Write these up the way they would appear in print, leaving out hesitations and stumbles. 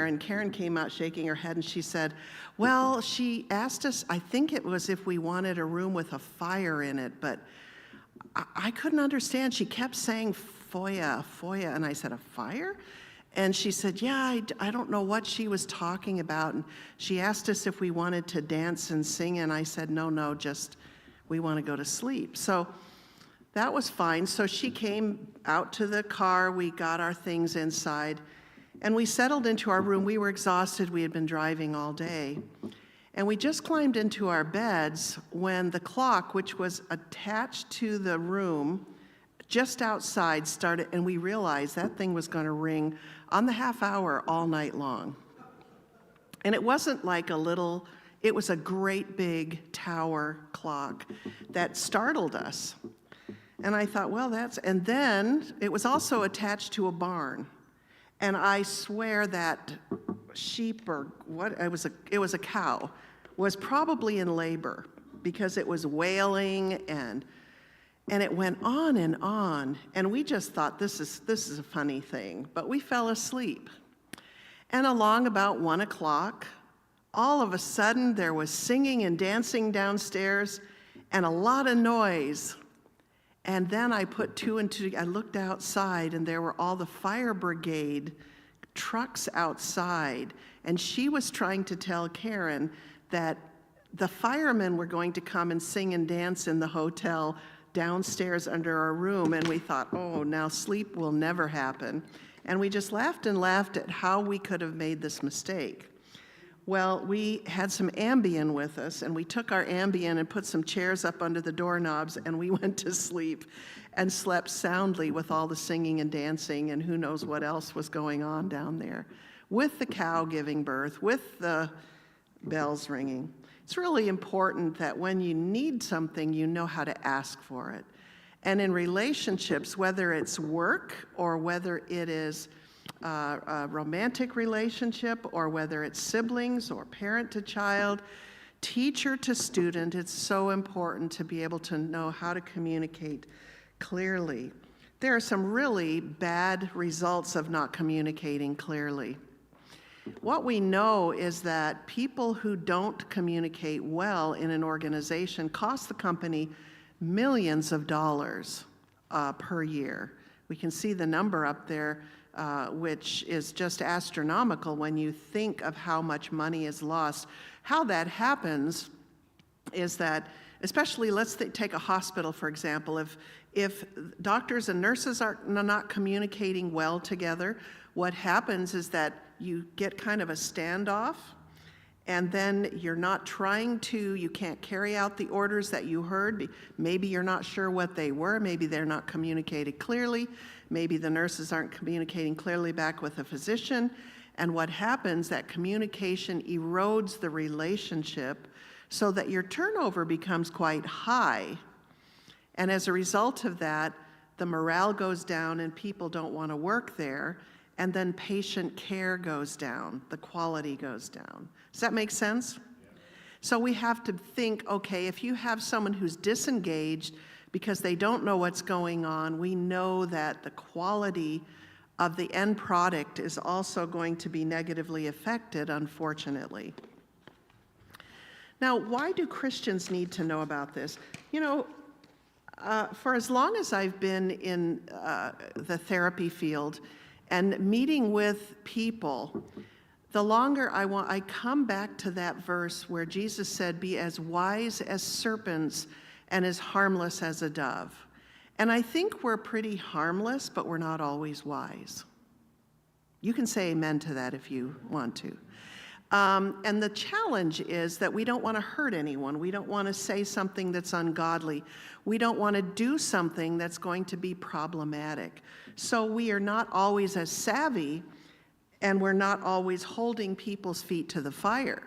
Karen. Karen came out shaking her head and she said, well, she asked us, I think it was if we wanted a room with a fire in it, but I couldn't understand. She kept saying foya, foya, and I said, a fire? And she said, yeah, I don't know what she was talking about. And she asked us if we wanted to dance and sing, and I said, no, just we want to go to sleep. So that was fine. So she came out to the car, we got our things inside, and we settled into our room. We were exhausted, we had been driving all day. And we just climbed into our beds when the clock, which was attached to the room just outside, started, and we realized that thing was going to ring on the half hour all night long. And it wasn't like a little, it was a great big tower clock that startled us. And I thought, well, and then it was also attached to a barn. And I swear that sheep or what, it was a cow, was probably in labor because it was wailing and it went on. And we just thought, this is a funny thing, but we fell asleep. And along about 1 o'clock, all of a sudden there was singing and dancing downstairs and a lot of noise. And then I put two and two, I looked outside and there were all the fire brigade trucks outside. And she was trying to tell Karen that the firemen were going to come and sing and dance in the hotel downstairs under our room. And we thought, oh, now sleep will never happen. And we just laughed and laughed at how we could have made this mistake. Well, we had some Ambien with us, and we took our Ambien and put some chairs up under the doorknobs, and we went to sleep and slept soundly with all the singing and dancing and who knows what else was going on down there, with the cow giving birth, with the bells ringing. It's really important that when you need something, you know how to ask for it. And in relationships, whether it's work or whether it is a romantic relationship or whether it's siblings or parent to child, teacher to student, it's so important to be able to know how to communicate clearly. There are some really bad results of not communicating clearly. What we know is that people who don't communicate well in an organization cost the company millions of dollars per year. We can see the number up there, which is just astronomical when you think of how much money is lost. How that happens is that, especially let's take a hospital, for example, if doctors and nurses are not communicating well together, what happens is that you get kind of a standoff, and then you're not you can't carry out the orders that you heard. Maybe you're not sure what they were, maybe they're not communicated clearly, maybe the nurses aren't communicating clearly back with the physician, and what happens, that communication erodes the relationship so that your turnover becomes quite high. And as a result of that, the morale goes down and people don't want to work there. And then patient care goes down, the quality goes down. Does that make sense? Yeah. So we have to think, okay, if you have someone who's disengaged because they don't know what's going on, we know that the quality of the end product is also going to be negatively affected, unfortunately. Now, why do Christians need to know about this? You know, for as long as I've been in the therapy field, and meeting with people, the longer I come back to that verse where Jesus said, be as wise as serpents and as harmless as a dove. And I think we're pretty harmless, but we're not always wise. You can say amen to that if you want to. And the challenge is that we don't want to hurt anyone. We don't want to say something that's ungodly. We don't want to do something that's going to be problematic. So we are not always as savvy, and we're not always holding people's feet to the fire.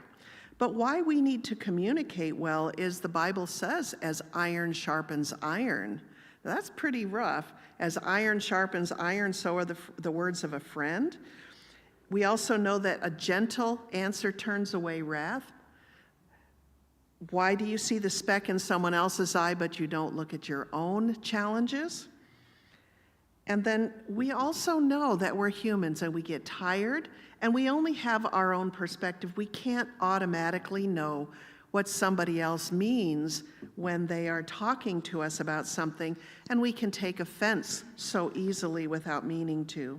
But why we need to communicate well is the Bible says, as iron sharpens iron. That's pretty rough. As iron sharpens iron, so are the words of a friend. We also know that a gentle answer turns away wrath. Why do you see the speck in someone else's eye, but you don't look at your own challenges? And then we also know that we're humans and we get tired and we only have our own perspective. We can't automatically know what somebody else means when they are talking to us about something, and we can take offense so easily without meaning to.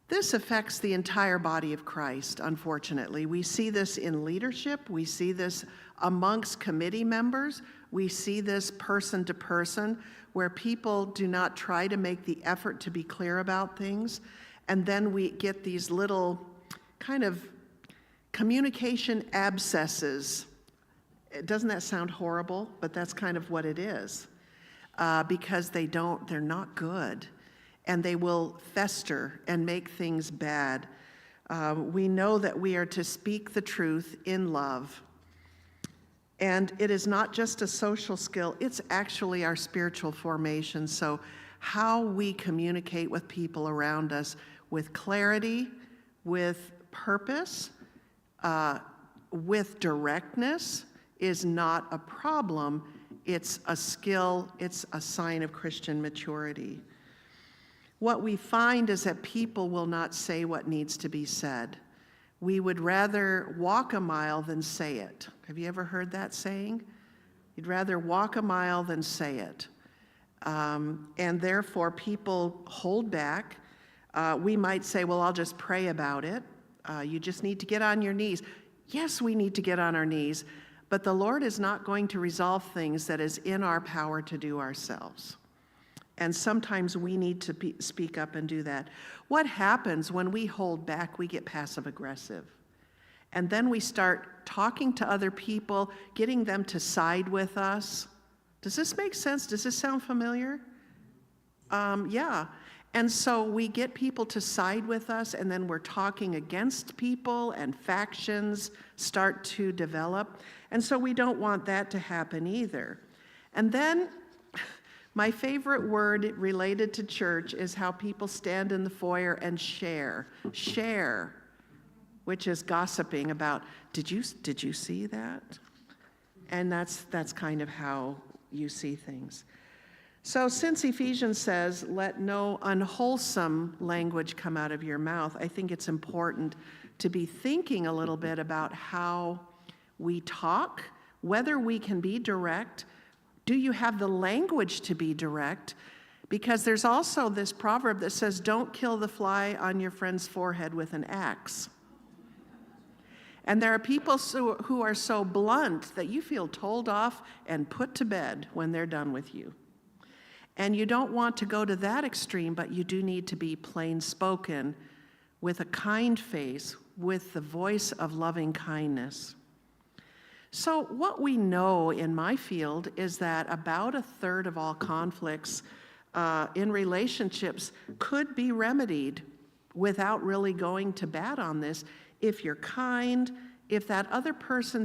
This affects the entire body of Christ, unfortunately. We see this in leadership. We see this amongst committee members. We see this person to person, where people do not try to make the effort to be clear about things. And then we get these little kind of communication abscesses. Doesn't that sound horrible? But that's kind of what it is. Because they're not good. And they will fester and make things bad. We know that we are to speak the truth in love. And it is not just a social skill, it's actually our spiritual formation. So how we communicate with people around us with clarity, with purpose, with directness is not a problem. It's a skill, it's a sign of Christian maturity. What we find is that people will not say what needs to be said. We would rather walk a mile than say it. Have you ever heard that saying? You'd rather walk a mile than say it. And therefore, people hold back. We might say, well, I'll just pray about it. You just need to get on your knees. Yes, we need to get on our knees, but the Lord is not going to resolve things that is in our power to do ourselves. And sometimes we need to speak up and do that. What happens when we hold back? We get passive aggressive. And then we start talking to other people, getting them to side with us. Does this make sense? Does this sound familiar? Yeah. And so we get people to side with us, and then we're talking against people, and factions start to develop. And so we don't want that to happen either. And then my favorite word related to church is how people stand in the foyer and share, which is gossiping about, did you see that? And that's kind of how you see things. So since Ephesians says, let no unwholesome language come out of your mouth, I think it's important to be thinking a little bit about how we talk, whether we can be direct. Do you have the language to be direct? Because there's also this proverb that says, don't kill the fly on your friend's forehead with an axe. And there are people who are so blunt that you feel told off and put to bed when they're done with you. And you don't want to go to that extreme, but you do need to be plain spoken with a kind face, with the voice of loving kindness. So what we know in my field is that about a third of all conflicts in relationships could be remedied without really going to bat on this if you're kind, if that other person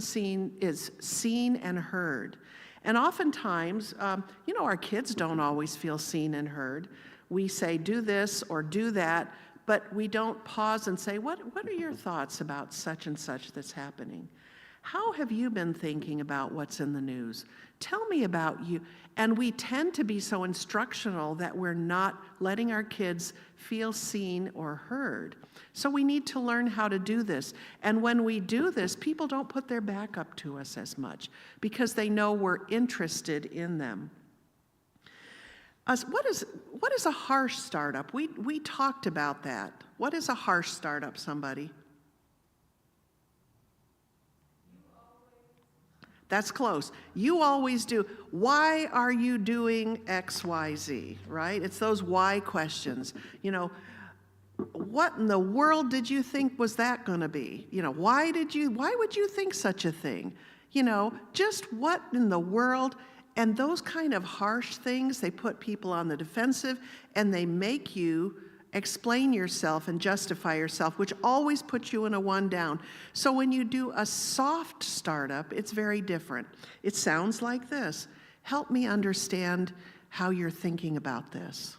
is seen and heard. And oftentimes, our kids don't always feel seen and heard. We say, do this or do that, but we don't pause and say, what are your thoughts about such and such that's happening? How have you been thinking about what's in the news? Tell me about you. And we tend to be so instructional that we're not letting our kids feel seen or heard. So we need to learn how to do this. And when we do this, people don't put their back up to us as much because they know we're interested in them. What is a harsh startup? We talked about that. What is a harsh startup, somebody? That's close. You always do. Why are you doing X, Y, Z, right? It's those why questions. What in the world did you think was that going to be? Why would you think such a thing? Just what in the world? And those kind of harsh things, they put people on the defensive and they make you explain yourself and justify yourself, which always puts you in a one down. So when you do a soft startup, it's very different. It sounds like this. Help me understand how you're thinking about this.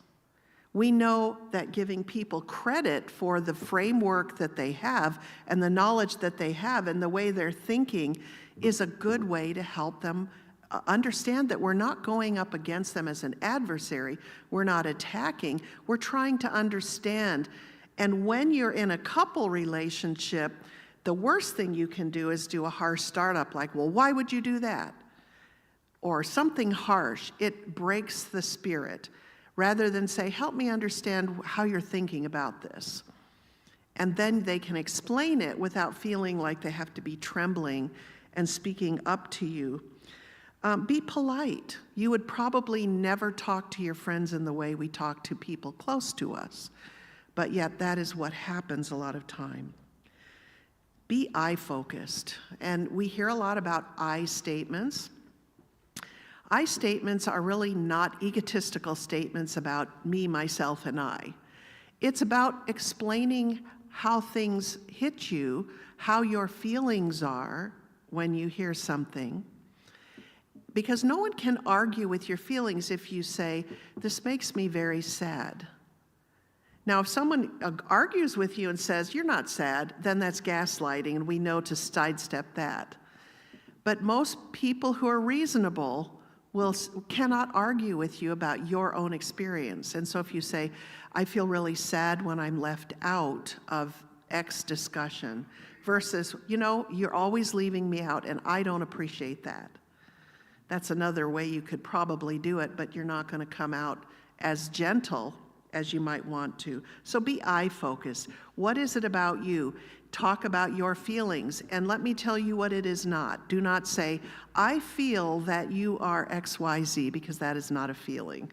We know that giving people credit for the framework that they have and the knowledge that they have and the way they're thinking is a good way to help them understand that we're not going up against them as an adversary. We're not attacking. We're trying to understand. And when you're in a couple relationship, the worst thing you can do is do a harsh startup like, well, why would you do that? Or something harsh. It breaks the spirit. Rather than say, help me understand how you're thinking about this. And then they can explain it without feeling like they have to be trembling and speaking up to you. Be polite. You would probably never talk to your friends in the way we talk to people close to us, but yet that is what happens a lot of time. Be I-focused, and we hear a lot about I statements. I statements are really not egotistical statements about me, myself, and I. It's about explaining how things hit you, how your feelings are when you hear something. Because no one can argue with your feelings if you say, this makes me very sad. Now, if someone argues with you and says, you're not sad, then that's gaslighting, and we know to sidestep that. But most people who are reasonable cannot argue with you about your own experience. And so if you say, I feel really sad when I'm left out of X discussion, versus, you're always leaving me out, and I don't appreciate that. That's another way you could probably do it, but you're not going to come out as gentle as you might want to. So be I-focused. What is it about you? Talk about your feelings, and let me tell you what it is not. Do not say, I feel that you are XYZ, because that is not a feeling.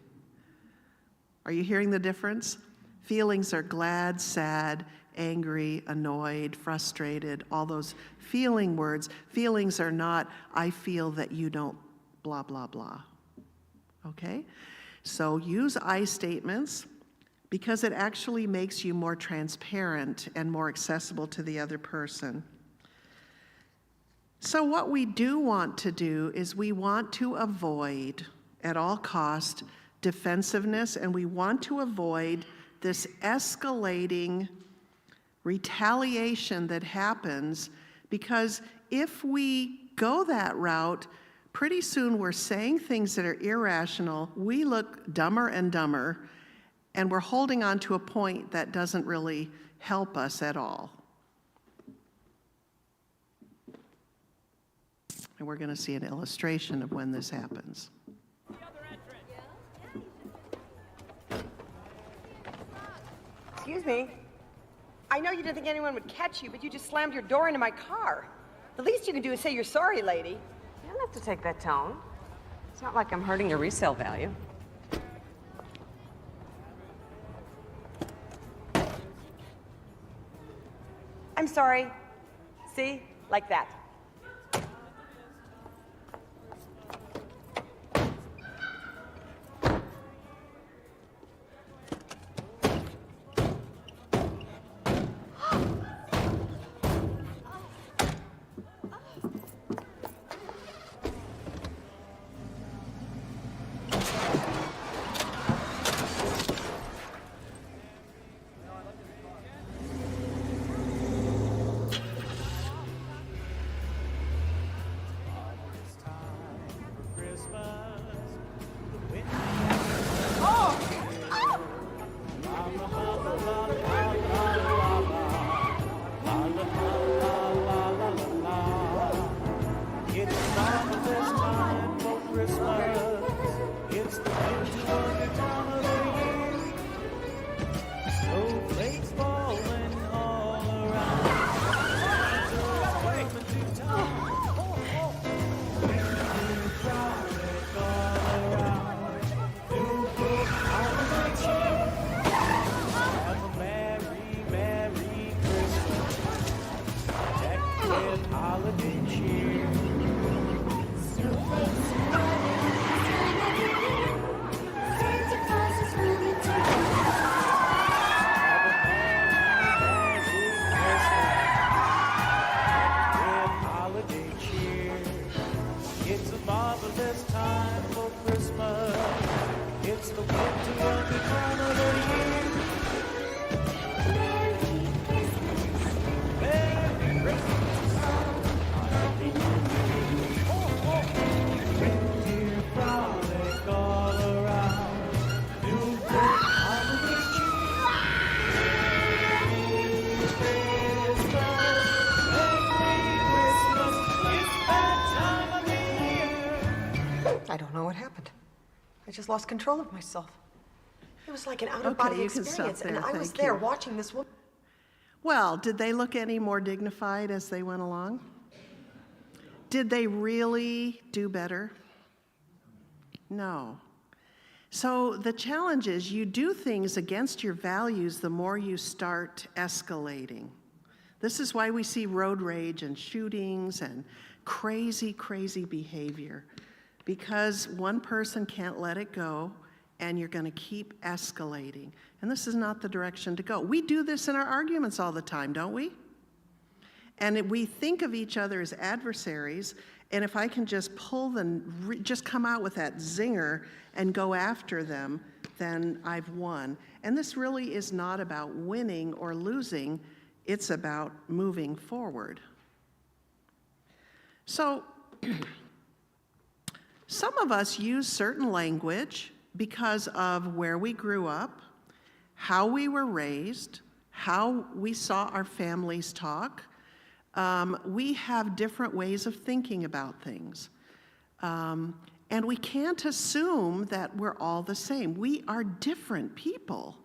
Are you hearing the difference? Feelings are glad, sad, angry, annoyed, frustrated, all those feeling words. Feelings are not, I feel that you don't blah, blah, blah. Okay? So use I statements, because it actually makes you more transparent and more accessible to the other person. So what we do want to do is we want to avoid, at all cost, defensiveness, and we want to avoid this escalating retaliation that happens, because if we go that route, pretty soon we're saying things that are irrational, we look dumber and dumber, and we're holding on to a point that doesn't really help us at all. And we're going to see an illustration of when this happens. Excuse me. I know you didn't think anyone would catch you, but you just slammed your door into my car. The least you can do is say you're sorry, lady. You don't have to take that tone. It's not like I'm hurting your resale value. I'm sorry. See? Like that. just lost control of myself. It was like an Okay, out-of-body you can stop experience, there, and I was thank there you. watching this woman. Well, did they look any more dignified as they went along? Did they really do better? No. So the challenge is you do things against your values the more you start escalating. This is why we see road rage and shootings and crazy, crazy behavior. Because one person can't let it go, and you're going to keep escalating. And this is not the direction to go. We do this in our arguments all the time, don't we? And we think of each other as adversaries, and if I can just pull them, just come out with that zinger and go after them, then I've won. And this really is not about winning or losing, it's about moving forward. So, some of us use certain language because of where we grew up, how we were raised, how we saw our families talk. We have different ways of thinking about things. And we can't assume that we're all the same. We are different people.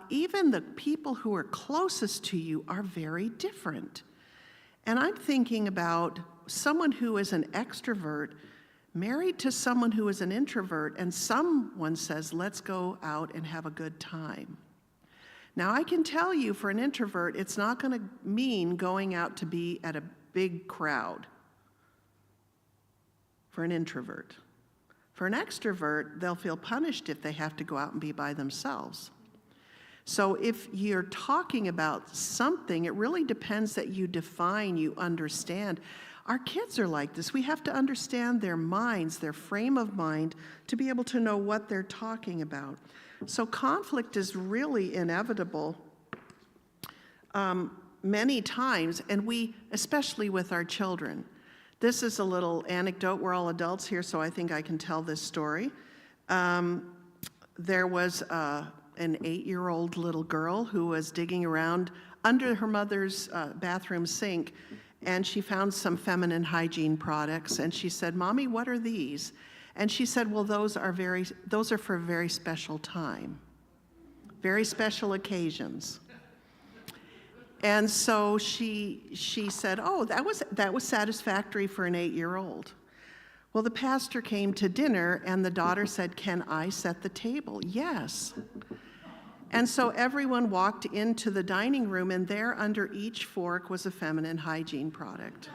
Even the people who are closest to you are very different. And I'm thinking about someone who is an extrovert married to someone who is an introvert, and someone says, let's go out and have a good time. Now, I can tell you, for an introvert, it's not going to mean going out to be at a big crowd. For an introvert. For an extrovert, they'll feel punished if they have to go out and be by themselves. So if you're talking about something, it really depends that you define, you understand. Our kids are like this. We have to understand their minds, their frame of mind, to be able to know what they're talking about. So conflict is really inevitable many times, and we, especially with our children. This is a little anecdote. We're all adults here, so I think I can tell this story. There was an 8-year-old little girl who was digging around under her mother's bathroom sink, and she found some feminine hygiene products, and she said, "Mommy, what are these?" And she said, "Well, those are for a very special time, very special occasions." And so she said, "Oh, that was satisfactory for an 8-year-old." Well, the pastor came to dinner, and the daughter said, "Can I set the table?" "Yes." And so everyone walked into the dining room, and there under each fork was a feminine hygiene product.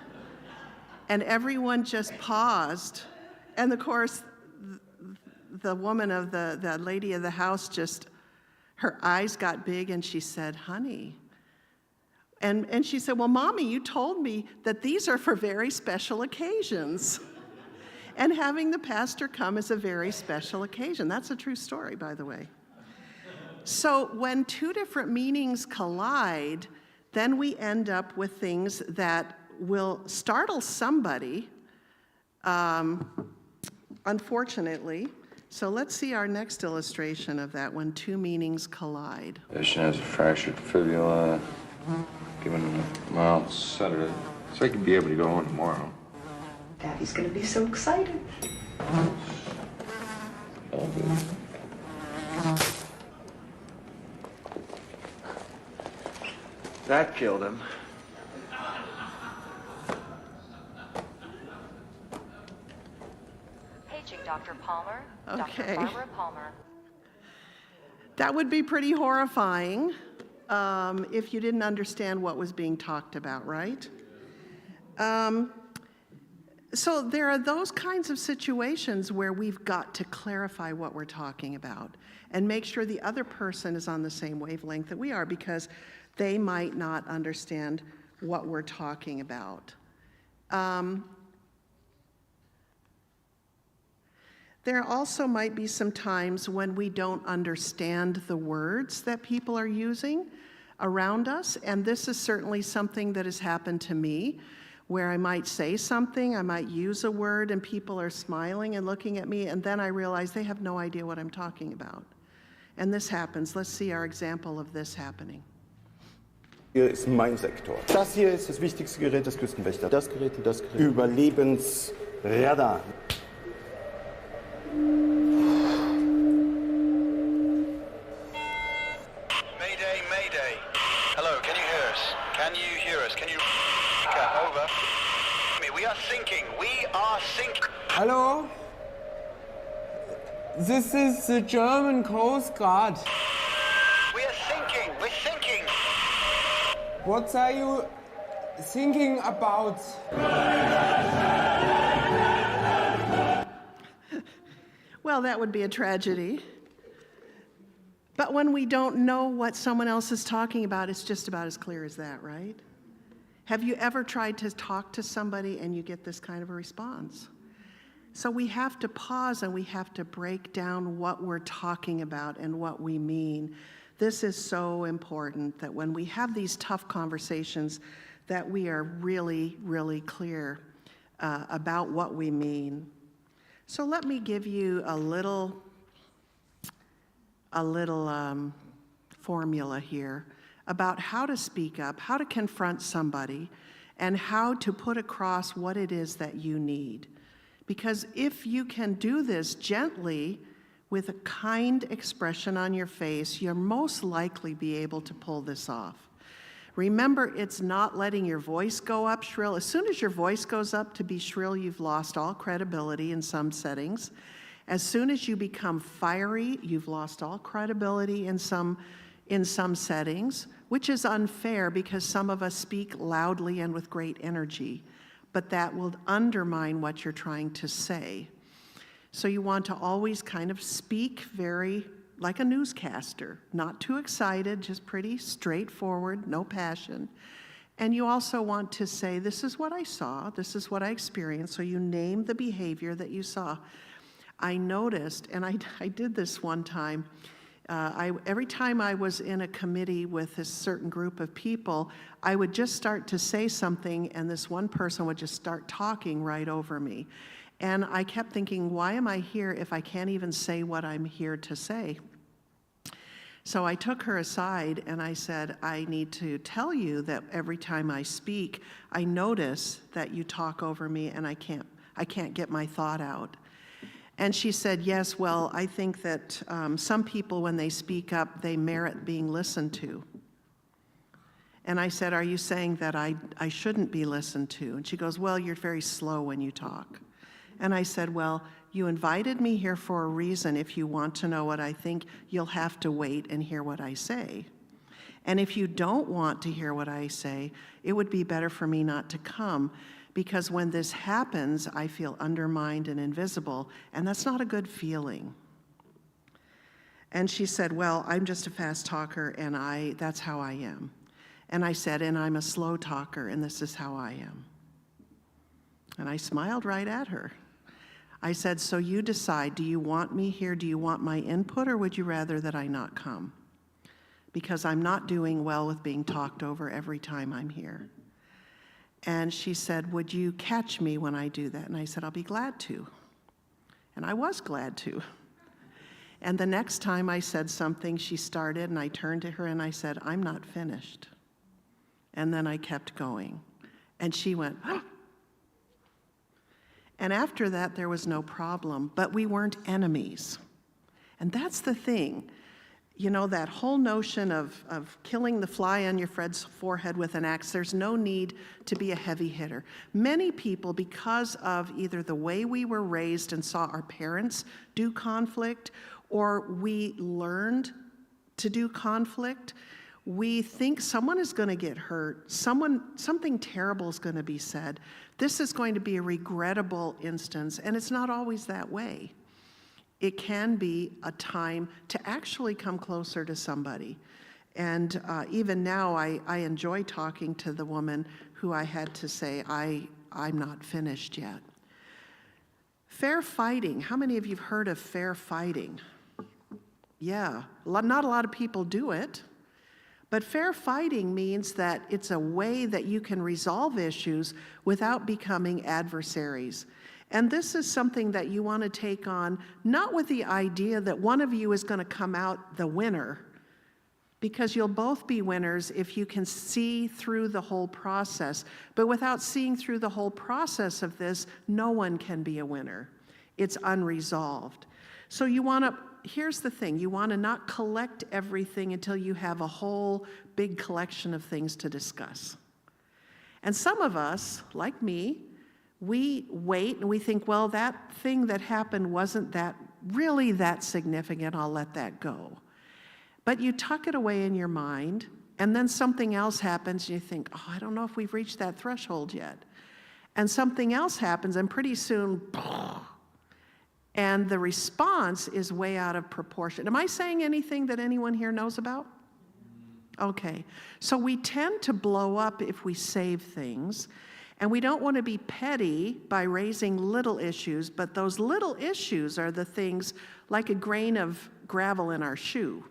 And everyone just paused. And of course, the woman of the lady of the house her eyes got big, and she said, "Honey." And she said, "Well, Mommy, you told me that these are for very special occasions." And having the pastor come is a very special occasion. That's a true story, by the way. So when two different meanings collide, then we end up with things that will startle somebody, unfortunately. So let's see our next illustration of that, when two meanings collide. Patient has a fractured fibula, given a mild sedative, so I could be able to go home tomorrow. Daddy's gonna be so excited. All good. That killed him. Paging Dr. Palmer. Okay. Dr. Barbara Palmer. That would be pretty horrifying if you didn't understand what was being talked about, right? So there are those kinds of situations where we've got to clarify what we're talking about and make sure the other person is on the same wavelength that we are, because they might not understand what we're talking about. There also might be some times when we don't understand the words that people are using around us, and this is certainly something that has happened to me, where I might say something, I might use a word, and people are smiling and looking at me, and then I realize they have no idea what I'm talking about. And this happens. Let's see our example of this happening. Hier ist mein Sektor. Das hier ist das wichtigste Gerät des Küstenwächters. Das Gerät und das Gerät. Überlebensradar. Can you hear us? Can you... Over. We are sinking. We are sinking. Hello? This is the German Coast Guard. We are sinking. We're sinking. What are you thinking about? Well, that would be a tragedy. But when we don't know what someone else is talking about, it's just about as clear as that, right? Have you ever tried to talk to somebody and you get this kind of a response? So we have to pause and we have to break down what we're talking about and what we mean. This is so important that when we have these tough conversations, that we are really, really clear about what we mean. So let me give you a little formula here about how to speak up, how to confront somebody, and how to put across what it is that you need. Because if you can do this gently with a kind expression on your face, you'll most likely be able to pull this off. Remember, it's not letting your voice go up shrill. As soon as your voice goes up to be shrill, you've lost all credibility in some settings. As soon as you become fiery, you've lost all credibility in some settings, which is unfair because some of us speak loudly and with great energy, but that will undermine what you're trying to say. So you want to always kind of speak very like a newscaster, not too excited, just pretty straightforward, no passion. And you also want to say, this is what I saw, this is what I experienced, so you name the behavior that you saw. I noticed, and I did this one time, every time I was in a committee with a certain group of people, I would just start to say something and this one person would just start talking right over me. And I kept thinking, why am I here if I can't even say what I'm here to say? So I took her aside and I said, I need to tell you that every time I speak, I notice that you talk over me and I can't get my thought out. And she said, yes, well, I think that some people, when they speak up, they merit being listened to. And I said, are you saying that I shouldn't be listened to? And she goes, well, you're very slow when you talk. And I said, well, you invited me here for a reason. If you want to know what I think, you'll have to wait and hear what I say. And if you don't want to hear what I say, it would be better for me not to come, because when this happens, I feel undermined and invisible, and that's not a good feeling. And she said, well, I'm just a fast talker, and that's how I am. And I said, and I'm a slow talker, and this is how I am. And I smiled right at her. I said, so you decide, do you want me here? Do you want my input, or would you rather that I not come? Because I'm not doing well with being talked over every time I'm here. And she said, would you catch me when I do that? And I said, I'll be glad to. And I was glad to. And the next time I said something, she started, and I turned to her and I said, I'm not finished. And then I kept going. And she went, oh. And after that, there was no problem, but we weren't enemies. And that's the thing. You know, that whole notion of killing the fly on your friend's forehead with an axe, there's no need to be a heavy hitter. Many people, because of either the way we were raised and saw our parents do conflict, or we learned to do conflict, we think someone is going to get hurt, something terrible is going to be said. This is going to be a regrettable instance, and it's not always that way. It can be a time to actually come closer to somebody. And even now, I enjoy talking to the woman who I had to say, I'm not finished yet. Fair fighting. How many of you have heard of fair fighting? Yeah, not a lot of people do it. But fair fighting means that it's a way that you can resolve issues without becoming adversaries. And this is something that you want to take on, not with the idea that one of you is going to come out the winner, because you'll both be winners if you can see through the whole process. But without seeing through the whole process of this, no one can be a winner. It's unresolved. So you want to here's the thing, you want to not collect everything until you have a whole big collection of things to discuss. And some of us, like me, we wait and we think, well, that thing that happened wasn't really that significant, I'll let that go. But you tuck it away in your mind, and then something else happens, and you think, oh, I don't know if we've reached that threshold yet. And something else happens, and pretty soon, and the response is way out of proportion. Am I saying anything that anyone here knows about? Okay, so we tend to blow up if we save things, and we don't want to be petty by raising little issues, but those little issues are the things like a grain of gravel in our shoe.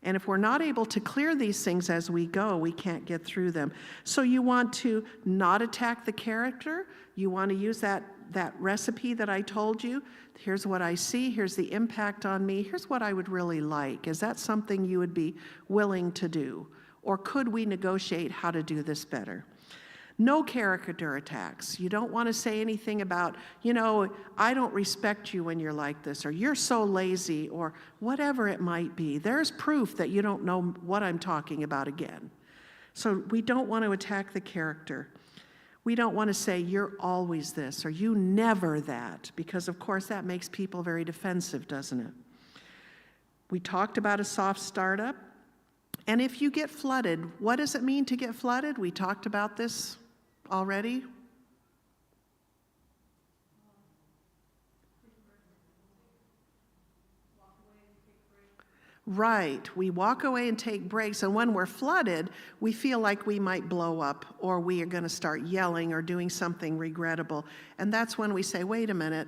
And if we're not able to clear these things as we go, we can't get through them. So you want to not attack the character. You want to use that recipe that I told you. Here's what I see. Here's the impact on me. Here's what I would really like. Is that something you would be willing to do? Or could we negotiate how to do this better? No character attacks. You don't want to say anything about, I don't respect you when you're like this, or you're so lazy, or whatever it might be. There's proof that you don't know what I'm talking about again. So we don't want to attack the character. We don't want to say, you're always this, or you never that, because of course that makes people very defensive, doesn't it? We talked about a soft startup. And if you get flooded, what does it mean to get flooded? We talked about this already. Right, we walk away and take breaks, and when we're flooded, we feel like we might blow up, or we are going to start yelling or doing something regrettable. And that's when we say, wait a minute,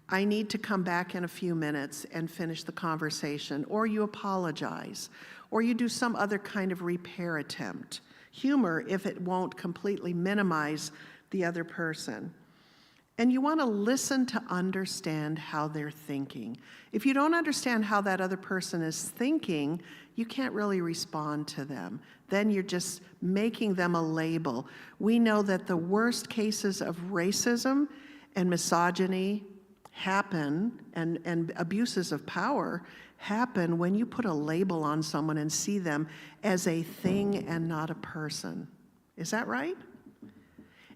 I need to come back in a few minutes and finish the conversation, or you apologize, or you do some other kind of repair attempt. Humor if it won't completely minimize the other person. And you want to listen to understand how they're thinking. If you don't understand how that other person is thinking, you can't really respond to them. Then you're just making them a label. We know that the worst cases of racism and misogyny happen, and abuses of power happen when you put a label on someone and see them as a thing and not a person. Is that right?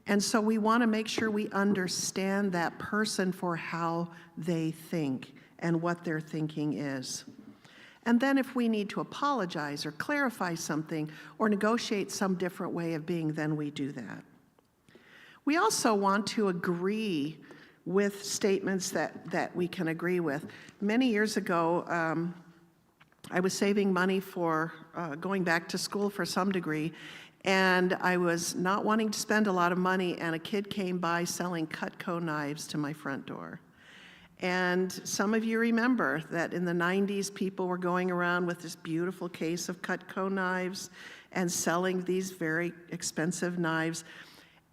And so we want to make sure we understand that person for how they think and what their thinking is. And then if we need to apologize or clarify something or negotiate some different way of being, then we do that. We also want to agree with statements that we can agree with. Many years ago, I was saving money for going back to school for some degree, and I was not wanting to spend a lot of money, and a kid came by selling Cutco knives to my front door. And some of you remember that in the 90s, people were going around with this beautiful case of Cutco knives and selling these very expensive knives.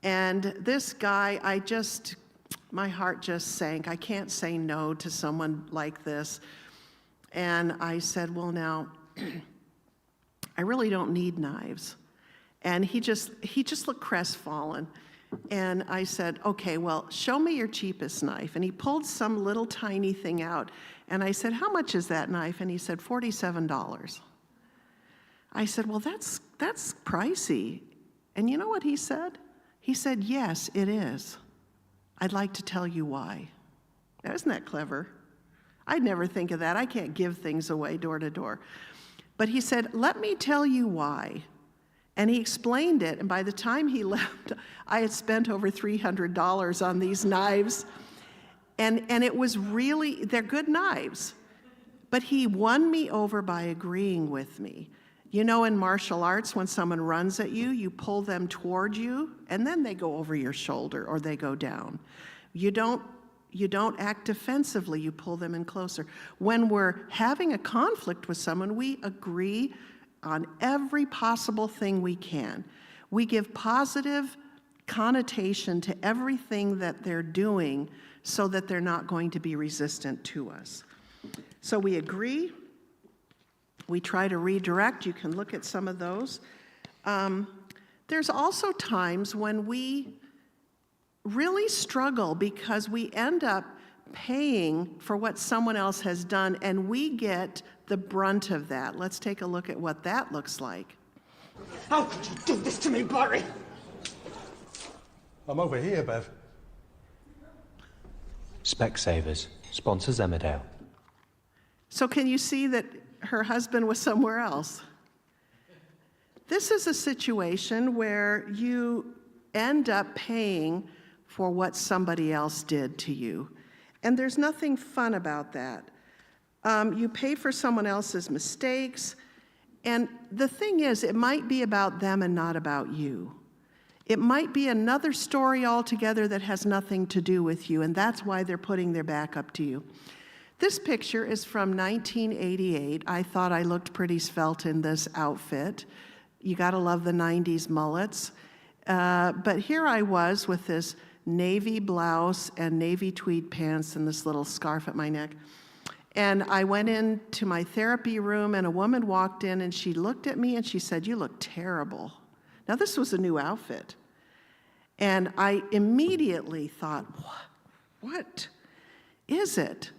And this guy, my heart just sank. I can't say no to someone like this. And I said, well, now, I really don't need knives. And he just looked crestfallen. And I said, okay, well, show me your cheapest knife. And he pulled some little tiny thing out. And I said, how much is that knife? And he said, $47. I said, well, that's pricey. And you know what he said? He said, yes, it is. I'd like to tell you why. Now, isn't that clever? I'd never think of that. I can't give things away door to door. But he said, let me tell you why. And he explained it, and by the time he left, I had spent over $300 on these knives. And it was really, they're good knives. But he won me over by agreeing with me. You know, in martial arts, when someone runs at you, you pull them toward you, and then they go over your shoulder or they go down. You don't act defensively, you pull them in closer. When we're having a conflict with someone, we agree on every possible thing we can. We give positive connotation to everything that they're doing so that they're not going to be resistant to us. So we agree. We try to redirect. You can look at some of those. There's also times when we really struggle because we end up paying for what someone else has done, and we get the brunt of that. Let's take a look at what that looks like. How could you do this to me, Barry? I'm over here, Bev. Specsavers sponsors Emmerdale. So can you see that her husband was somewhere else? This is a situation where you end up paying for what somebody else did to you. And there's nothing fun about that. You pay for someone else's mistakes. And the thing is, it might be about them and not about you. It might be another story altogether that has nothing to do with you, and that's why they're putting their back up to you. This picture is from 1988. I thought I looked pretty svelte in this outfit. You gotta love the 90s mullets. But here I was with this navy blouse and navy tweed pants and this little scarf at my neck. And I went into my therapy room, and a woman walked in, and she looked at me and she said, "You look terrible." Now, this was a new outfit. And I immediately thought, what is it?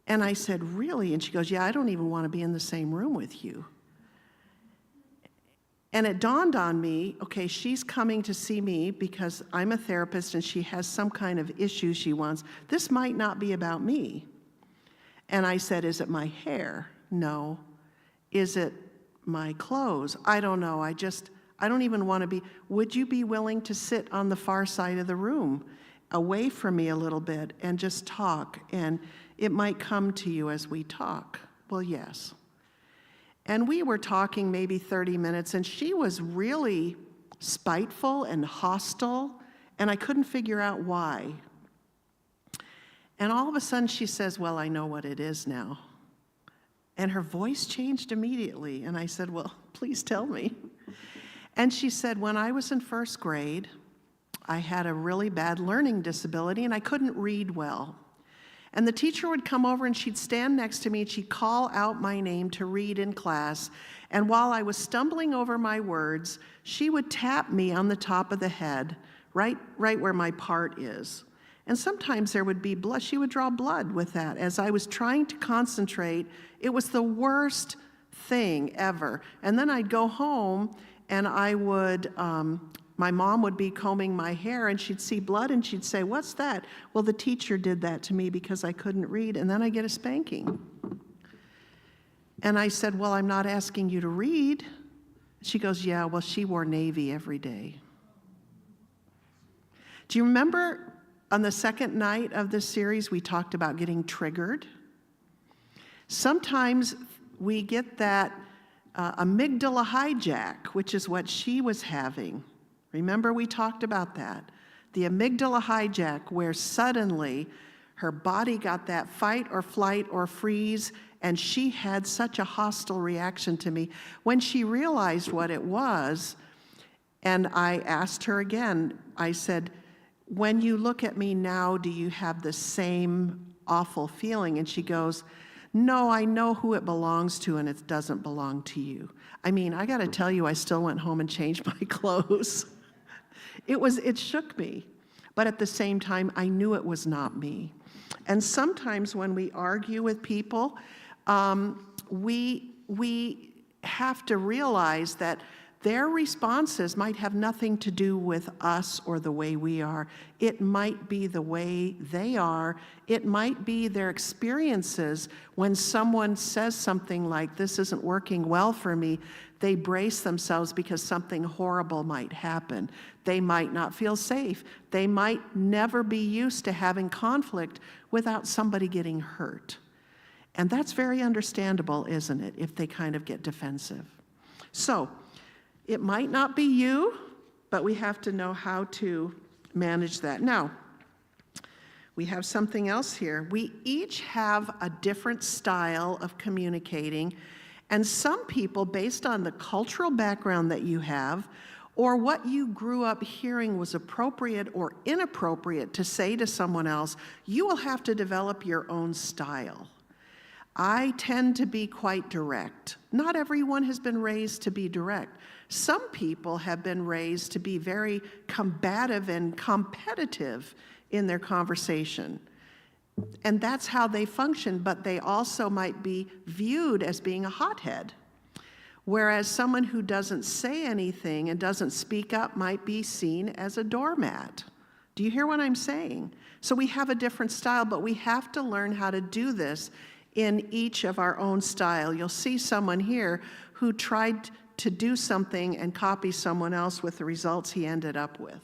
And I said, "Really?" And she goes, "Yeah, I don't even want to be in the same room with you." And it dawned on me, okay, she's coming to see me because I'm a therapist and she has some kind of issue she wants. This might not be about me. And I said, "Is it my hair?" "No." "Is it my clothes?" "I don't know. I don't even want to be." "Would you be willing to sit on the far side of the room, away from me a little bit, and just talk? And it might come to you as we talk." "Well, yes." And we were talking maybe 30 minutes, and she was really spiteful and hostile, and I couldn't figure out why. And all of a sudden she says, "Well, I know what it is now." And her voice changed immediately, and I said, "Well, please tell me." And she said, "When I was in first grade, I had a really bad learning disability, and I couldn't read well. And the teacher would come over and she'd stand next to me and she'd call out my name to read in class. And while I was stumbling over my words, she would tap me on the top of the head, right where my part is. And sometimes there would be blood. She would draw blood with that. As I was trying to concentrate, it was the worst thing ever. And then I'd go home and I would, my mom would be combing my hair and she'd see blood and she'd say, "What's that?" "Well, the teacher did that to me because I couldn't read." And then I get a spanking. And I said, "Well, I'm not asking you to read." She goes, "Yeah, well, she wore navy every day." Do you remember on the second night of this series, we talked about getting triggered? Sometimes we get that amygdala hijack, which is what she was having. Remember, we talked about that. The amygdala hijack, where suddenly her body got that fight or flight or freeze, and she had such a hostile reaction to me. When she realized what it was, and I asked her again, I said, "When you look at me now, do you have the same awful feeling?" And she goes, "No, I know who it belongs to, and it doesn't belong to you." I mean, I got to tell you, I still went home and changed my clothes. It shook me, but at the same time, I knew it was not me. And sometimes when we argue with people, we have to realize that their responses might have nothing to do with us or the way we are. It might be the way they are. It might be their experiences. When someone says something like, "This isn't working well for me," they brace themselves because something horrible might happen. They might not feel safe. They might never be used to having conflict without somebody getting hurt. And that's very understandable, isn't it, if they kind of get defensive. So, it might not be you, but we have to know how to manage that. Now, we have something else here. We each have a different style of communicating, and some people, based on the cultural background that you have, or what you grew up hearing was appropriate or inappropriate to say to someone else, you will have to develop your own style. I tend to be quite direct. Not everyone has been raised to be direct. Some people have been raised to be very combative and competitive in their conversation. And that's how they function, but they also might be viewed as being a hothead. Whereas someone who doesn't say anything and doesn't speak up might be seen as a doormat. Do you hear what I'm saying? So we have a different style, but we have to learn how to do this in each of our own style. You'll see someone here who tried to do something and copy someone else with the results he ended up with.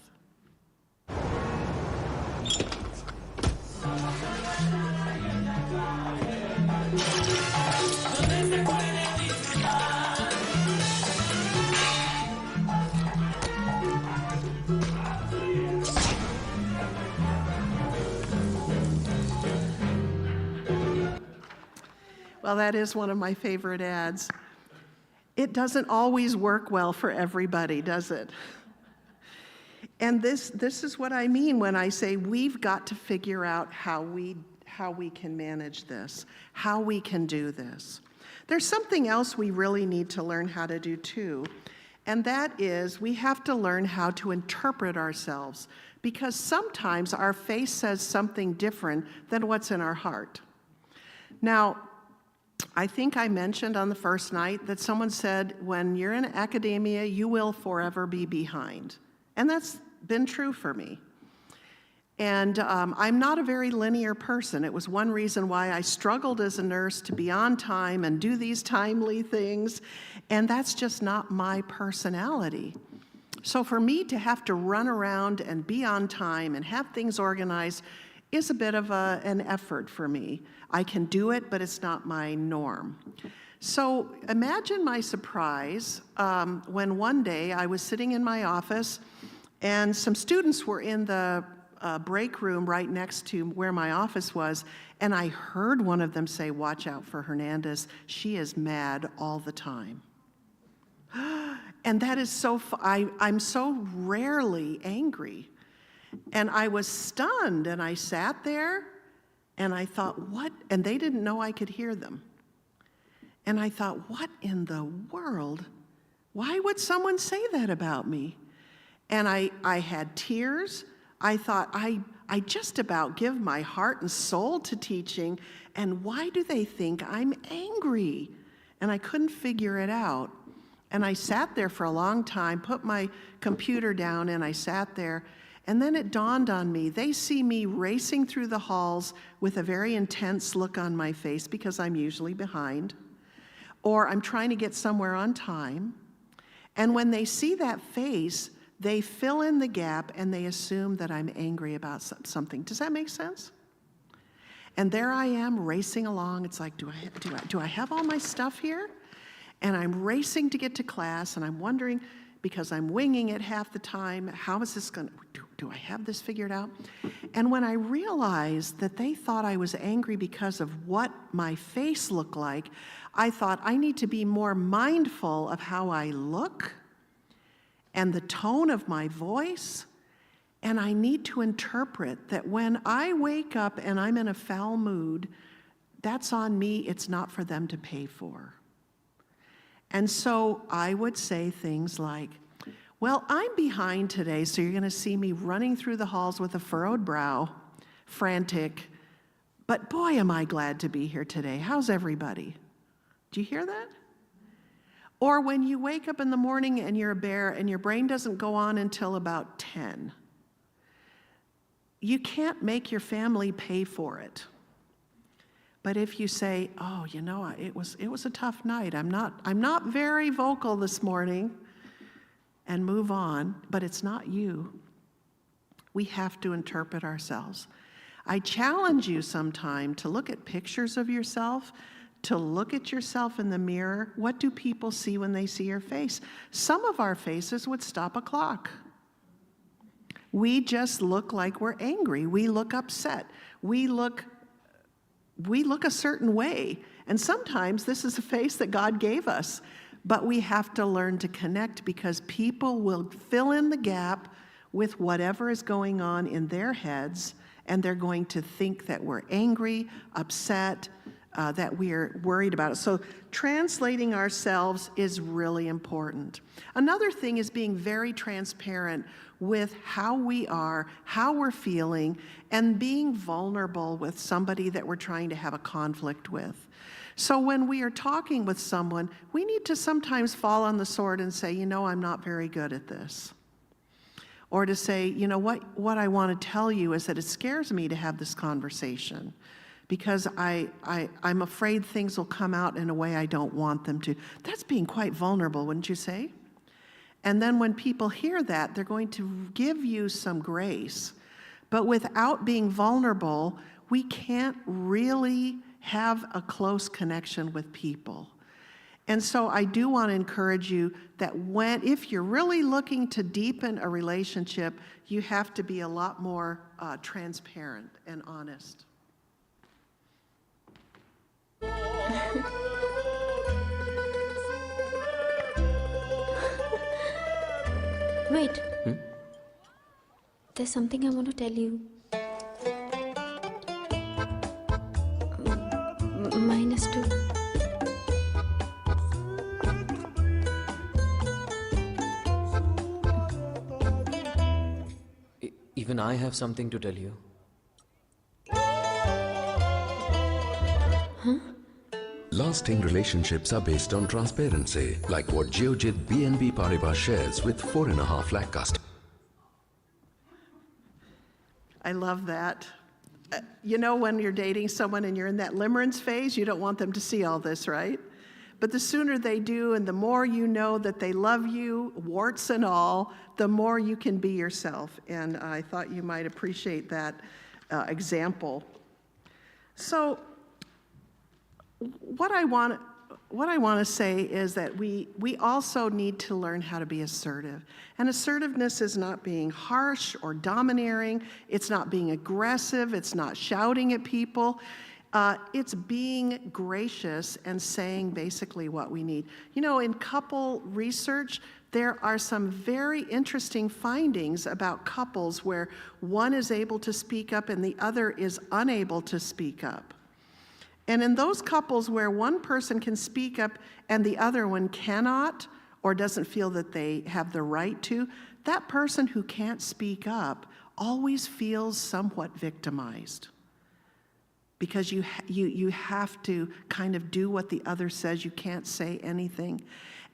Well, that is one of my favorite ads. It doesn't always work well for everybody, does it? And this is what I mean when I say we've got to figure out how we can manage this, how we can do this. There's something else we really need to learn how to do too, and that is we have to learn how to interpret ourselves, because sometimes our face says something different than what's in our heart. Now, I think I mentioned on the first night that someone said, when you're in academia, you will forever be behind. And that's been true for me. And I'm not a very linear person. It was one reason why I struggled as a nurse to be on time and do these timely things. And that's just not my personality. So for me to have to run around and be on time and have things organized is a bit of an effort for me. I can do it, but it's not my norm. So imagine my surprise when one day I was sitting in my office and some students were in the break room right next to where my office was, and I heard one of them say, "Watch out for Hernandez. She is mad all the time." And that is so, I'm so rarely angry. And I was stunned, and I sat there, and I thought, what? And they didn't know I could hear them. And I thought, what in the world? Why would someone say that about me? And I had tears. I thought, I just about give my heart and soul to teaching, and why do they think I'm angry? And I couldn't figure it out. And I sat there for a long time, put my computer down, and I sat there. And then it dawned on me, they see me racing through the halls with a very intense look on my face because I'm usually behind, or I'm trying to get somewhere on time. And when they see that face, they fill in the gap and they assume that I'm angry about something. Does that make sense? And there I am racing along. It's like, do I have all my stuff here? And I'm racing to get to class, and I'm wondering, because I'm winging it half the time, how is this going to, do I have this figured out? And when I realized that they thought I was angry because of what my face looked like, I thought I need to be more mindful of how I look and the tone of my voice, and I need to interpret that when I wake up and I'm in a foul mood, that's on me, it's not for them to pay for. And so I would say things like, well, I'm behind today, so you're going to see me running through the halls with a furrowed brow, frantic, but boy, am I glad to be here today. How's everybody? Do you hear that? Or when you wake up in the morning and you're a bear and your brain doesn't go on until about 10. You can't make your family pay for it. But if you say, oh, you know, it was a tough night. I'm not very vocal this morning, and move on, but it's not you. We have to interpret ourselves. I challenge you sometime to look at pictures of yourself, to look at yourself in the mirror. What do people see when they see your face? Some of our faces would stop a clock. We just look like we're angry. We look upset. We look a certain way. And sometimes this is a face that God gave us. But we have to learn to connect, because people will fill in the gap with whatever is going on in their heads, and they're going to think that we're angry, upset, that we're worried about it. So translating ourselves is really important. Another thing is being very transparent with how we are, how we're feeling, and being vulnerable with somebody that we're trying to have a conflict with. So when we are talking with someone, we need to sometimes fall on the sword and say, you know, I'm not very good at this. Or to say, you know, what I want to tell you is that it scares me to have this conversation because I'm afraid things will come out in a way I don't want them to. That's being quite vulnerable, wouldn't you say? And then when people hear that, they're going to give you some grace. But without being vulnerable, we can't really have a close connection with people. And so I do want to encourage you that if you're really looking to deepen a relationship, you have to be a lot more transparent and honest. Wait. There's something I want to tell you. Minus 2. Even I have something to tell you. Huh? Lasting relationships are based on transparency, like what Geojit BNB Paribas shares with 4.5 lakh customers. I love that. You know, when you're dating someone and you're in that limerence phase, you don't want them to see all this, right? But the sooner they do, and the more you know that they love you, warts and all, the more you can be yourself. And I thought you might appreciate that example. So what I want to say is that we also need to learn how to be assertive. And assertiveness is not being harsh or domineering. It's not being aggressive. It's not shouting at people. It's being gracious and saying basically what we need. You know, in couple research, there are some very interesting findings about couples where one is able to speak up and the other is unable to speak up. And in those couples where one person can speak up and the other one cannot or doesn't feel that they have the right to, that person who can't speak up always feels somewhat victimized. Because you have to kind of do what the other says. You can't say anything.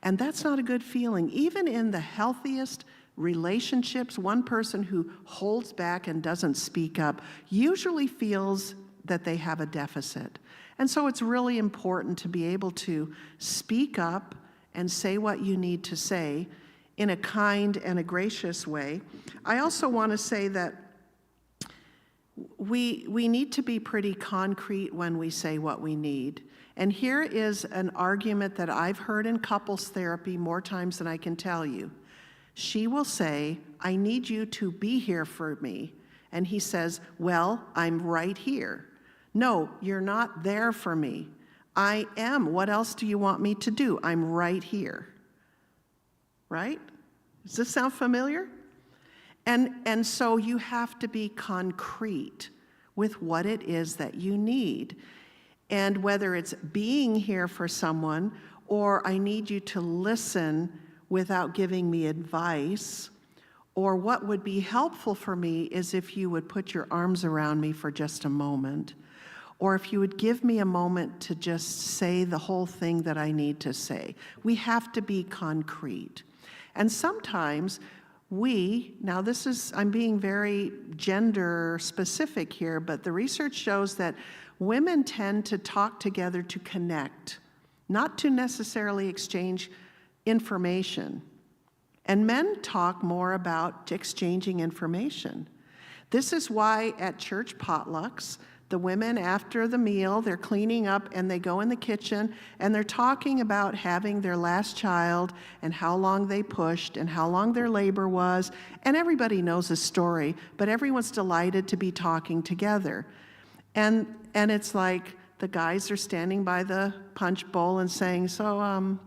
And that's not a good feeling. Even in the healthiest relationships, one person who holds back and doesn't speak up usually feels that they have a deficit. And so it's really important to be able to speak up and say what you need to say in a kind and a gracious way. I also want to say that we need to be pretty concrete when we say what we need. And here is an argument that I've heard in couples therapy more times than I can tell you. She will say, I need you to be here for me. And he says, well, I'm right here. No, you're not there for me. I am. What else do you want me to do? I'm right here. Right? Does this sound familiar? And so you have to be concrete with what it is that you need. And whether it's being here for someone or I need you to listen without giving me advice, or what would be helpful for me is if you would put your arms around me for just a moment, or if you would give me a moment to just say the whole thing that I need to say. We have to be concrete. And sometimes now this is, I'm being very gender specific here, but the research shows that women tend to talk together to connect, not to necessarily exchange information. And men talk more about exchanging information. This is why at church potlucks, the women, after the meal, they're cleaning up and they go in the kitchen and they're talking about having their last child and how long they pushed and how long their labor was. And everybody knows a story, but everyone's delighted to be talking together. And it's like the guys are standing by the punch bowl and saying, so, what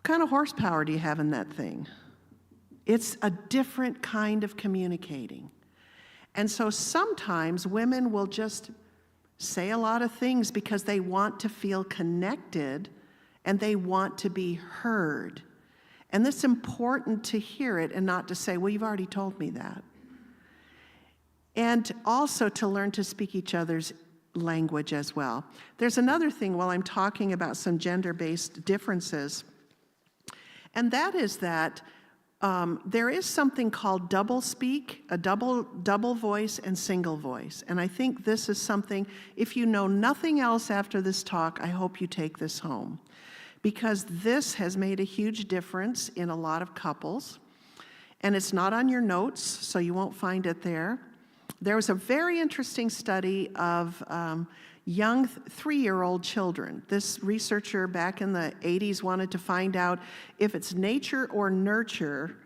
kind of horsepower do you have in that thing? It's a different kind of communicating. And so sometimes women will just say a lot of things because they want to feel connected and they want to be heard. And it's important to hear it and not to say, well, you've already told me that. And also to learn to speak each other's language as well. There's another thing while I'm talking about some gender-based differences, and that is that there is something called double speak, a double voice and single voice. And I think this is something, if you know nothing else after this talk, I hope you take this home. Because this has made a huge difference in a lot of couples. And it's not on your notes, so you won't find it there. There was a very interesting study of young 3-year-old children. This researcher back in the 80s wanted to find out if it's nature or nurture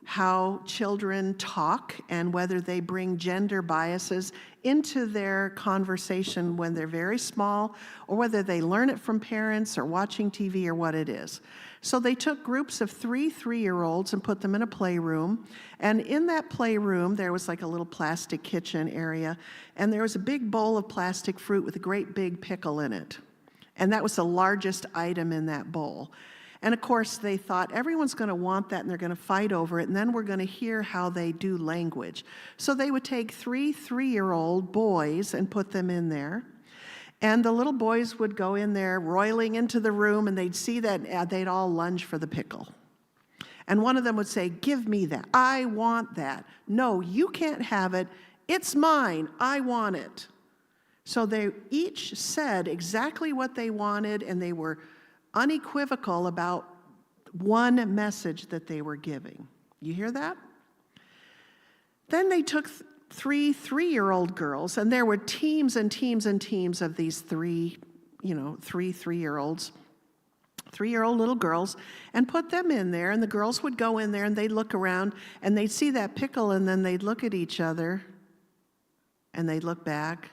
how children talk and whether they bring gender biases into their conversation when they're very small, or whether they learn it from parents or watching TV or what it is. So they took groups of 3-year-olds and put them in a playroom. And in that playroom, there was like a little plastic kitchen area. And there was a big bowl of plastic fruit with a great big pickle in it. And that was the largest item in that bowl. And of course, they thought everyone's going to want that and they're going to fight over it. And then we're going to hear how they do language. So they would take 3-year-old boys and put them in there. And the little boys would go in there roiling into the room, and they'd see that they'd all lunge for the pickle. And one of them would say, "Give me that. I want that. No, you can't have it. It's mine. I want it." So they each said exactly what they wanted, and they were unequivocal about one message that they were giving. You hear that? Then they took 3-year-old girls, and there were teams and teams and teams of these 3-year-olds, 3-year-old little girls, and put them in there, and the girls would go in there and they'd look around and they'd see that pickle, and then they'd look at each other and they'd look back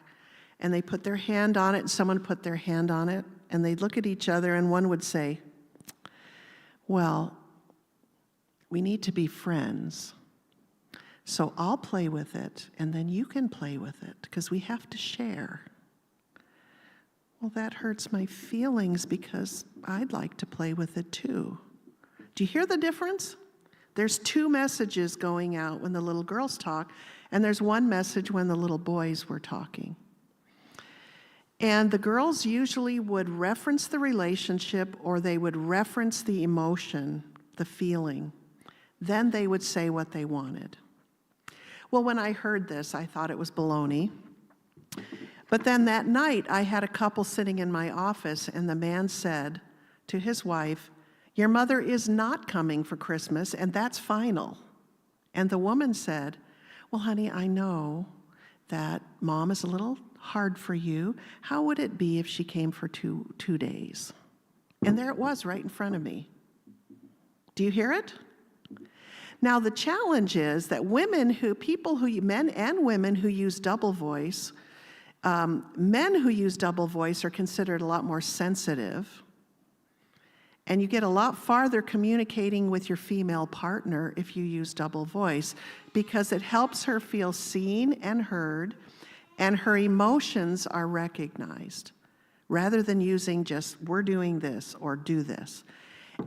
and they put their hand on it, and someone put their hand on it, and they'd look at each other, and one would say, "Well, we need to be friends. So I'll play with it, and then you can play with it, because we have to share." Well, that hurts my feelings because I'd like to play with it too. Do you hear the difference? There's 2 messages going out when the little girls talk, and there's one message when the little boys were talking. And the girls usually would reference the relationship, or they would reference the emotion, the feeling. Then they would say what they wanted. Well, when I heard this, I thought it was baloney. But then that night, I had a couple sitting in my office, and the man said to his wife, "Your mother is not coming for Christmas, and that's final." And the woman said, "Well, honey, I know that Mom is a little hard for you. How would it be if she came for two days?" And there it was right in front of me. Do you hear it? Now, the challenge is that men and women who use double voice, men who use double voice are considered a lot more sensitive, and you get a lot farther communicating with your female partner if you use double voice, because it helps her feel seen and heard, and her emotions are recognized, rather than using just, "we're doing this," or "do this."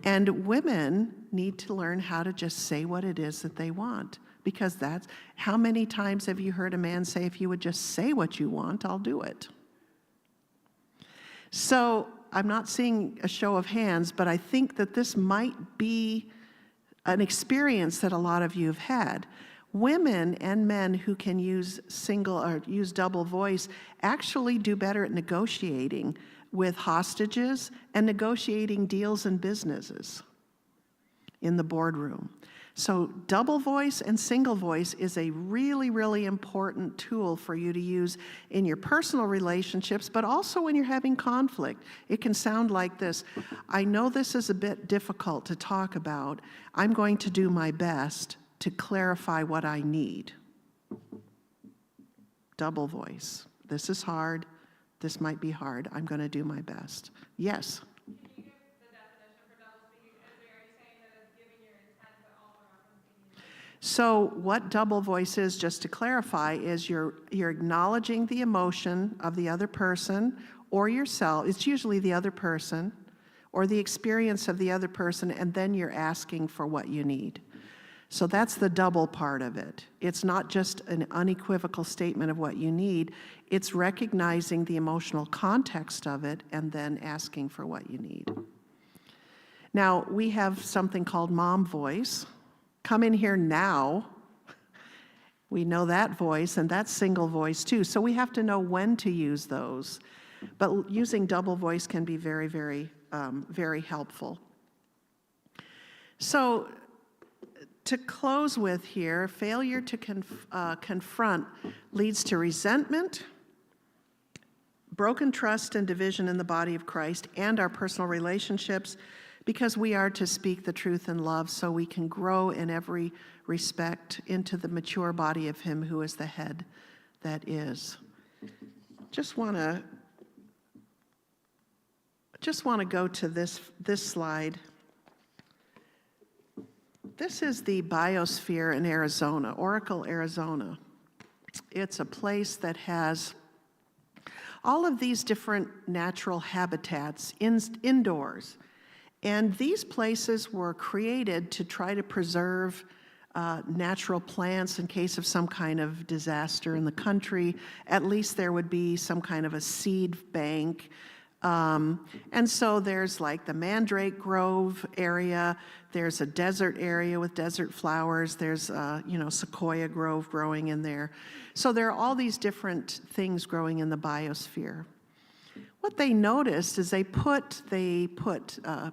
And women need to learn how to just say what it is that they want, because that's, how many times have you heard a man say, "If you would just say what you want, I'll do it"? So I'm not seeing a show of hands, but I think that this might be an experience that a lot of you have had. Women and men who can use use double voice actually do better at negotiating with hostages and negotiating deals and businesses in the boardroom. So double voice and single voice is a really, really important tool for you to use in your personal relationships, but also when you're having conflict. It can sound like this: "I know this is a bit difficult to talk about. I'm going to do my best to clarify what I need." Double voice. "This is hard. This might be hard. I'm going to do my best." Yes? So what double voice is, just to clarify, is you're acknowledging the emotion of the other person or yourself. It's usually the other person or the experience of the other person, and then you're asking for what you need. So that's the double part of it. It's not just an unequivocal statement of what you need, it's recognizing the emotional context of it and then asking for what you need. Now, we have something called mom voice. Come in here now. We know that voice, and that's single voice too. So we have to know when to use those. But using double voice can be very, very helpful. So to close with here, failure to confront leads to resentment, broken trust and division in the body of Christ and our personal relationships, because we are to speak the truth in love so we can grow in every respect into the mature body of Him who is the head that is. Just want to go to this slide. This is the biosphere in Arizona, Oracle, Arizona. It's a place that has all of these different natural habitats indoors. And these places were created to try to preserve natural plants in case of some kind of disaster in the country. At least there would be some kind of a seed bank. And so there's like the Mandrake Grove area, there's a desert area with desert flowers, there's Sequoia Grove growing in there. So there are all these different things growing in the biosphere. What they noticed is they put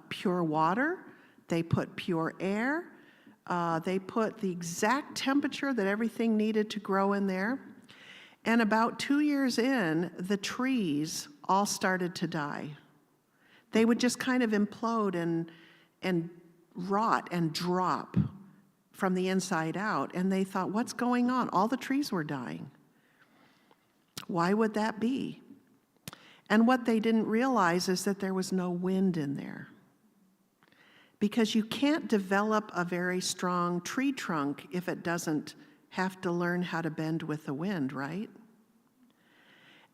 pure water, they put pure air, they put the exact temperature that everything needed to grow in there. And about 2 years in, the trees all started to die. They would just kind of implode and rot and drop from the inside out. And they thought, what's going on? All the trees were dying. Why would that be? And what they didn't realize is that there was no wind in there. Because you can't develop a very strong tree trunk if it doesn't have to learn how to bend with the wind, right?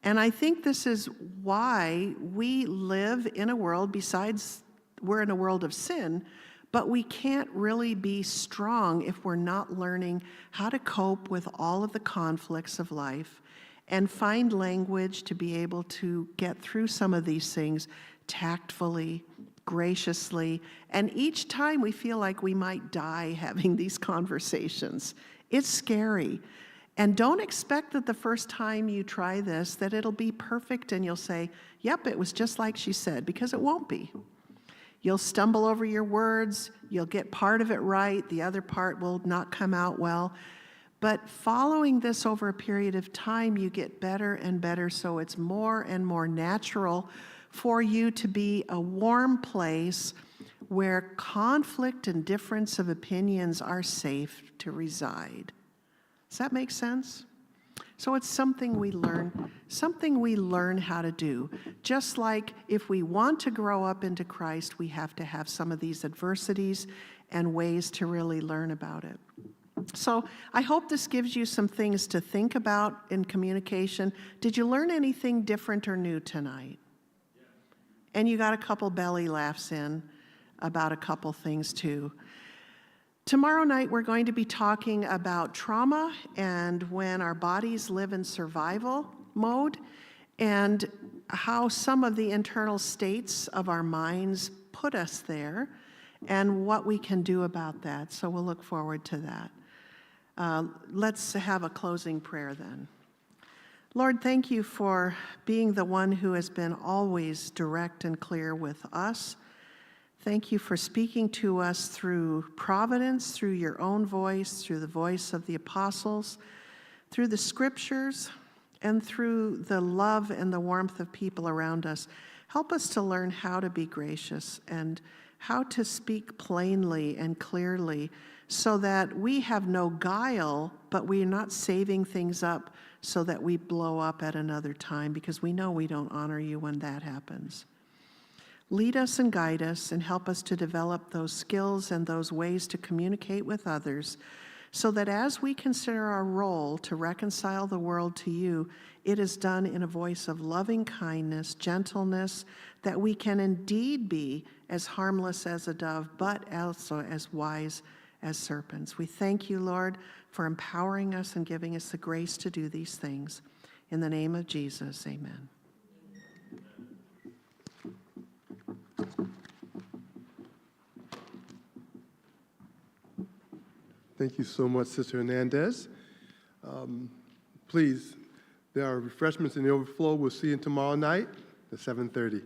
And I think this is why we live in a world, besides we're in a world of sin, but we can't really be strong if we're not learning how to cope with all of the conflicts of life and find language to be able to get through some of these things tactfully, graciously, and each time we feel like we might die having these conversations. It's scary. And don't expect that the first time you try this that it'll be perfect and you'll say, yep, it was just like she said, because it won't be. You'll stumble over your words, you'll get part of it right, the other part will not come out well. But following this over a period of time, you get better and better, so it's more and more natural for you to be a warm place where conflict and difference of opinions are safe to reside. Does that make sense? So it's something we learn how to do. Just like if we want to grow up into Christ, we have to have some of these adversities and ways to really learn about it. So I hope this gives you some things to think about in communication. Did you learn anything different or new tonight? And you got a couple belly laughs in about a couple things too. Tomorrow night we're going to be talking about trauma and when our bodies live in survival mode and how some of the internal states of our minds put us there and what we can do about that. So we'll look forward to that. Let's have a closing prayer then. Lord, thank you for being the one who has been always direct and clear with us. Thank you for speaking to us through providence, through your own voice, through the voice of the apostles, through the scriptures, and through the love and the warmth of people around us. Help us to learn how to be gracious and how to speak plainly and clearly so that we have no guile, but we're not saving things up so that we blow up at another time, because we know we don't honor you when that happens. Lead us and guide us and help us to develop those skills and those ways to communicate with others so that as we consider our role to reconcile the world to you, it is done in a voice of loving kindness, gentleness, that we can indeed be as harmless as a dove, but also as wise as serpents. We thank you, Lord, for empowering us and giving us the grace to do these things. In the name of Jesus, amen. Thank you so much, Sister Hernandez. Please, there are refreshments in the overflow. We'll see you tomorrow night at 7:30.